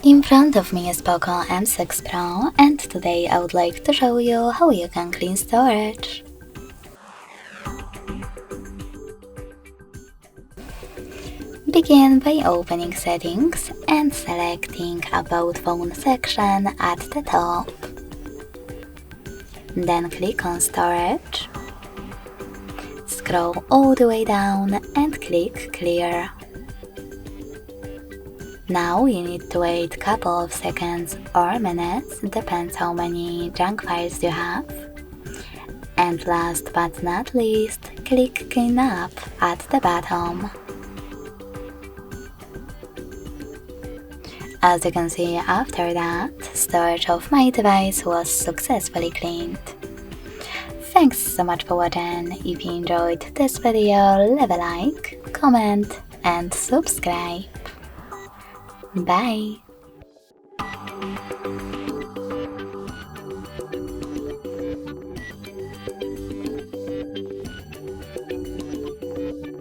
In front of me is POCO M6 Pro, and today I would like to show you how you can clean storage. Begin by opening Settings and selecting About Phone section at the top. Then click on Storage. Scroll all the way down and click Clear. Now you need to wait a couple of seconds or minutes, depends how many junk files you have. And last but not least, click Clean Up at the bottom. As you can see, after that, storage of my device was successfully cleaned. Thanks so much for watching. If you enjoyed this video, leave a like, comment and subscribe. Bye!